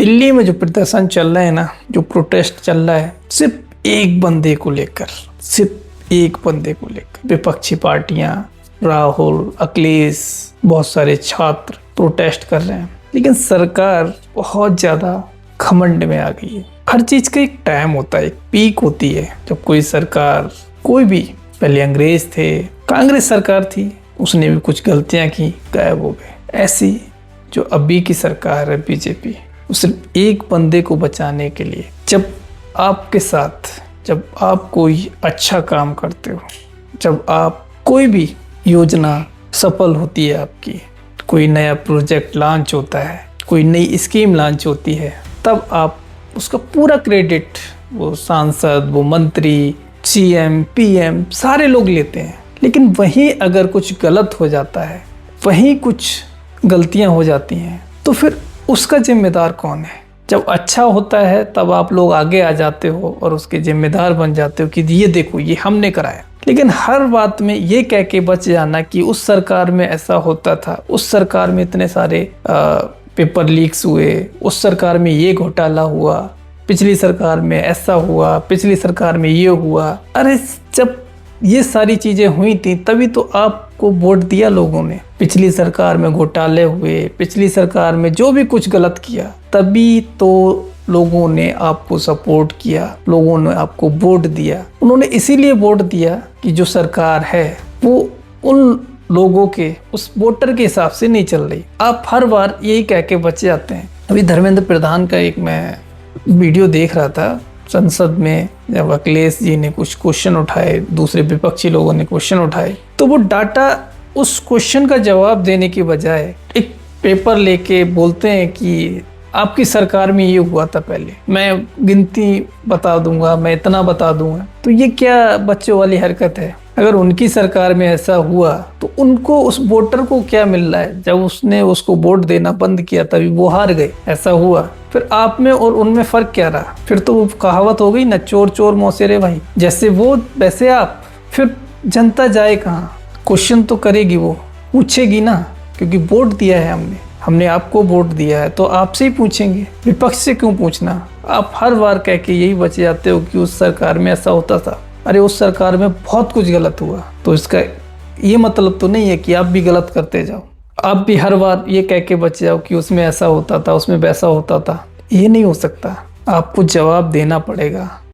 दिल्ली में जो प्रदर्शन चल रहे हैं ना, जो प्रोटेस्ट चल रहा है, सिर्फ एक बंदे को लेकर, विपक्षी पार्टियां, राहुल, अखिलेश, बहुत सारे छात्र प्रोटेस्ट कर रहे हैं। लेकिन सरकार बहुत ज्यादा घमंड में आ गई है। हर चीज का एक टाइम होता है, एक पीक होती है जब कोई सरकार, कोई भी, पहले अंग्रेज थे, कांग्रेस सरकार थी, उसने भी कुछ गलतियां की, गायब हो गए। ऐसी जो अभी की सरकार है बीजेपी, वो सिर्फ एक बंदे को बचाने के लिए, जब आपके साथ, जब आप कोई अच्छा काम करते हो, जब आप कोई भी योजना सफल होती है, आपकी कोई नया प्रोजेक्ट लॉन्च होता है, कोई नई स्कीम लॉन्च होती है, तब आप उसका पूरा क्रेडिट वो सांसद, वो मंत्री, सीएम, पीएम सारे लोग लेते हैं। लेकिन वहीं अगर कुछ गलत हो जाता है, वहीं कुछ गलतियां हो जाती हैं, तो फिर उसका जिम्मेदार कौन है? जब अच्छा होता है तब आप लोग आगे आ जाते हो और उसके जिम्मेदार बन जाते हो कि ये देखो, ये हमने कराया। लेकिन हर बात में ये कह के बच जाना कि उस सरकार में ऐसा होता था, उस सरकार में इतने सारे पेपर लीक्स हुए, उस सरकार में ये घोटाला हुआ, पिछली सरकार में ऐसा हुआ, पिछली सरकार में ये हुआ। अरे जब ये सारी चीजें हुई थी तभी तो आपको वोट दिया लोगों ने। पिछली सरकार में घोटाले हुए, पिछली सरकार में जो भी कुछ गलत किया, तभी तो लोगों ने आपको सपोर्ट किया, लोगों ने आपको वोट दिया। उन्होंने इसीलिए वोट दिया कि जो सरकार है वो उन लोगों के, उस वोटर के हिसाब से नहीं चल रही। आप हर बार यही कह के बच जाते हैं। अभी धर्मेंद्र प्रधान का एक मैं वीडियो देख रहा था संसद में, जब अखिलेश जी ने कुछ क्वेश्चन उठाए, दूसरे विपक्षी लोगों ने क्वेश्चन उठाए, तो वो डाटा, उस क्वेश्चन का जवाब देने की बजाय एक पेपर लेके बोलते हैं कि आपकी सरकार में ये हुआ था, पहले मैं गिनती बता दूंगा, मैं इतना बता दूंगा। तो ये क्या बच्चों वाली हरकत है? अगर उनकी सरकार में ऐसा हुआ तो उनको, उस वोटर को क्या मिल रहा है? जब उसने उसको वोट देना बंद किया तभी वो हार गए, ऐसा हुआ। फिर आप में और उनमें फर्क क्या रहा? फिर तो वो कहावत हो गई ना, चोर चोर मौसेरे भाई। जैसे वो वैसे आप। फिर जनता जाए कहाँ? क्वेश्चन तो करेगी, वो पूछेगी ना, क्योंकि वोट दिया है हमने आपको वोट दिया है, तो आपसे ही पूछेंगे, विपक्ष से क्यों पूछना? आप हर बार कह के यही बच जाते हो कि उस सरकार में ऐसा होता था। अरे उस सरकार में बहुत कुछ गलत हुआ, तो इसका ये मतलब तो नहीं है कि आप भी गलत करते जाओ। आप भी हर बार ये कह के बच जाओ कि उसमें ऐसा होता था, उसमें वैसा होता था। ये नहीं हो सकता, आपको जवाब देना पड़ेगा।